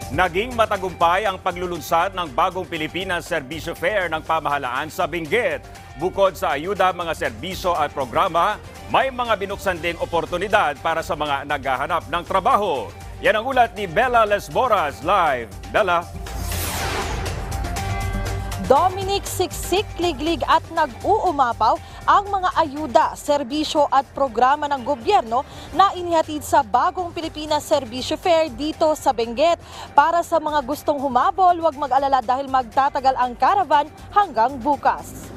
Naging matagumpay ang paglulunsad ng bagong Pilipinas Serbisyo Fair ng pamahalaan sa Benguet. Bukod sa ayuda, mga serbisyo at programa, may mga binuksan din oportunidad para sa mga naghahanap ng trabaho. Yan ang ulat ni Bella Lesboras live. Bella. Dominic, siksik, liglig at nag-uumapaw ang mga ayuda, serbisyo at programa ng gobyerno na inihatid sa bagong Pilipinas Serbisyo Fair dito sa Benguet. Para sa mga gustong humabol, huwag mag-alala dahil magtatagal ang caravan hanggang bukas.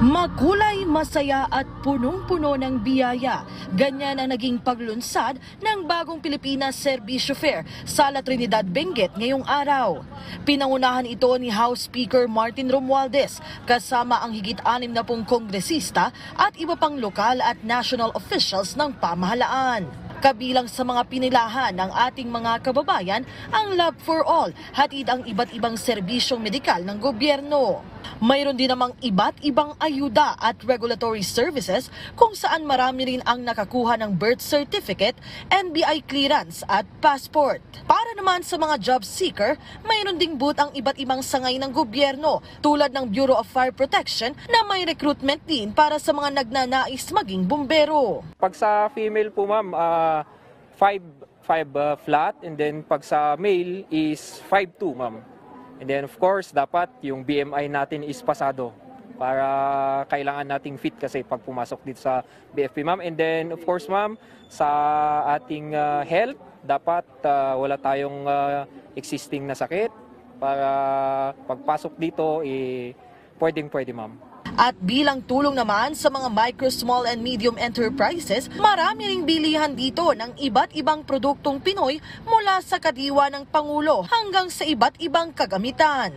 Makulay, masaya at punong-puno ng biyaya. Ganyan ang naging paglunsad ng bagong Pilipinas Serbisyo Fair sa La Trinidad, Benguet ngayong araw. Pinangunahan ito ni House Speaker Martin Romualdez kasama ang higit 60 kongresista at iba pang lokal at national officials ng pamahalaan. Kabilang sa mga pinilahan ng ating mga kababayan ang Love for All, hatid ang iba't ibang serbisyong medikal ng gobyerno. Mayroon din namang iba't ibang ayuda at regulatory services kung saan marami rin ang nakakuha ng birth certificate, NBI clearance at passport. Para naman sa mga job seeker, mayroon ding booth ang iba't ibang sangay ng gobyerno tulad ng Bureau of Fire Protection na may recruitment din para sa mga nagnanais maging bumbero. Pag sa female po ma'am, 5 flat, and then pag sa male is 5'2" ma'am. And then of course, dapat yung BMI natin is pasado para kailangan nating fit kasi pag pumasok dito sa BFP ma'am. And then of course ma'am, sa ating health, dapat wala tayong existing na sakit para pagpasok dito, pwedeng-pwede ma'am. At bilang tulong naman sa mga micro, small and medium enterprises, marami ring bilihan dito ng iba't ibang produktong Pinoy mula sa kadiwa ng Pangulo hanggang sa iba't ibang kagamitan.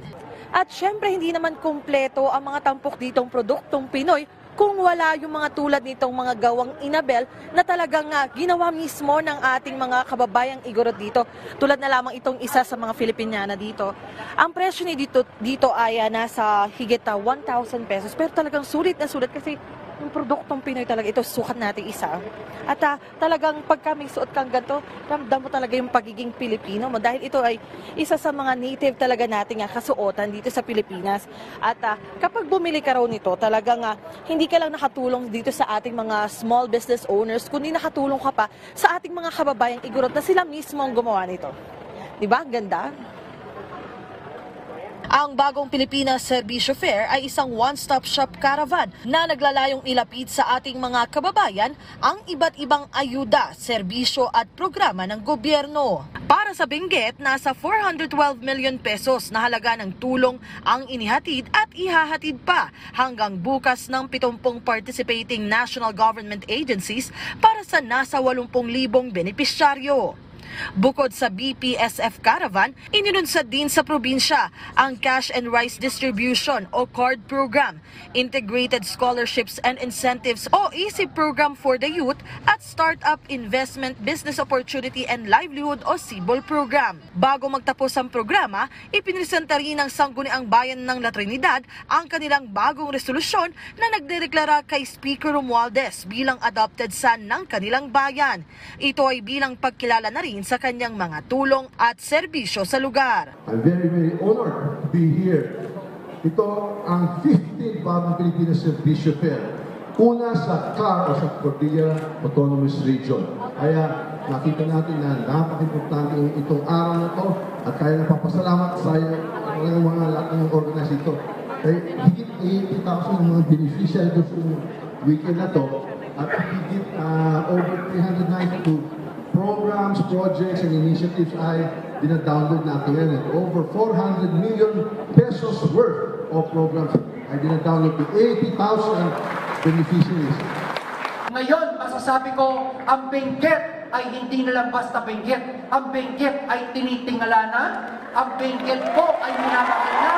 At syempre hindi naman kumpleto ang mga tampok ditong produktong Pinoy kung wala yung mga tulad nitong mga gawang inabel na talagang ginawa mismo ng ating mga kababayang igorot dito. Tulad na lamang itong isa sa mga Filipiniana dito. Ang presyo ni dito ay nasa higit 1,000 pesos pero talagang sulit na sulit kasi yung produktong Pinoy talaga ito, sukat natin isa. At talagang pagka may suot kang ganito, ramdam mo talaga yung pagiging Pilipino mo dahil ito ay isa sa mga native talaga nating kasuotan dito sa Pilipinas. At kapag bumili ka raw nito, talagang hindi ka lang nakatulong dito sa ating mga small business owners, kundi nakatulong ka pa sa ating mga kababayang igorot na sila mismo ang gumawa nito. Diba? Ganda? Ang bagong Pilipinas Serbisyo Fair ay isang one-stop shop caravan na naglalayong ilapit sa ating mga kababayan ang iba't ibang ayuda, serbisyo at programa ng gobyerno. Para sa Benguet, nasa 412 million pesos na halaga ng tulong ang inihatid at ihahatid pa hanggang bukas ng 70 participating national government agencies para sa nasa 80,000 benepisyaryo. Bukod sa BPSF Caravan, inilunsad din sa probinsya ang Cash and Rice Distribution o CARD Program, Integrated Scholarships and Incentives o EASY Program for the Youth at Startup Investment Business Opportunity and Livelihood o SIBOL Program. Bago magtapos ang programa, ipinresenta rin ng Sangguniang Bayan ng La Trinidad ang kanilang bagong resolusyon na nagdedeklara kay Speaker Romualdez bilang adopted son ng kanilang bayan. Ito ay bilang pagkilala na rin sa kanyang mga tulong at serbisyo sa lugar. I'm very honored to be here. Ito ang 15th bagong Pilipinas Serbisyo Fair. Una sa CAR o sa Cordillera Autonomous Region. Kaya nakita natin na napaka-importante itong araw na ito at kaya napapasalamat sa mga lahat ng organization ito. Kaya higit 80,000 mga beneficiary doon sa weekend na ito at higit over 392 programs, projects, and initiatives ay dinadownload natin ngayon. Over 400 million pesos worth of programs ay dinadownload to 80,000 beneficiaries. Ngayon, masasabi ko, ang Benguet ay hindi na lang basta Benguet. Ang Benguet ay tinitingala na. Ang Benguet po ay minamahal na.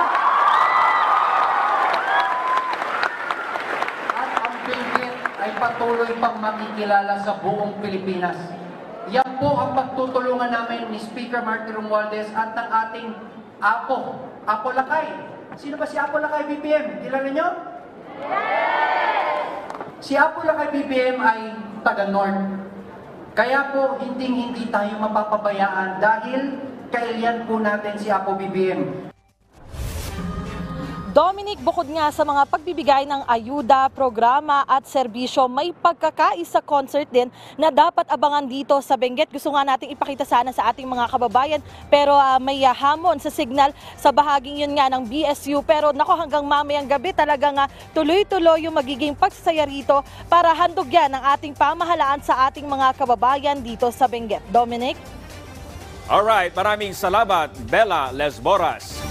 At ang Benguet ay patuloy pang makikilala sa buong Pilipinas. Yan po ang pagtutulungan namin ni Speaker Martin Romualdez at ng ating Apo Lakay. Sino ba si Apo Lakay BBM? Kilala nyo? Si Apo Lakay BBM ay taga-North. Kaya po, hindi tayo mapapabayaan dahil kailian po natin si Apo BBM. Dominic, bukod nga sa mga pagbibigay ng ayuda, programa at serbisyo, may pagkakaisa concert din na dapat abangan dito sa Benguet. Gusto nga nating ipakita sana sa ating mga kababayan, pero may hamon sa signal sa bahaging yun nga ng BSU. Pero nako, hanggang mamayang gabi talaga nga tuloy-tuloy yung magiging pagsasaya rito para handog yan ng ating pamahalaan sa ating mga kababayan dito sa Benguet. Dominic? Alright, maraming salamat, Bella Lesboras.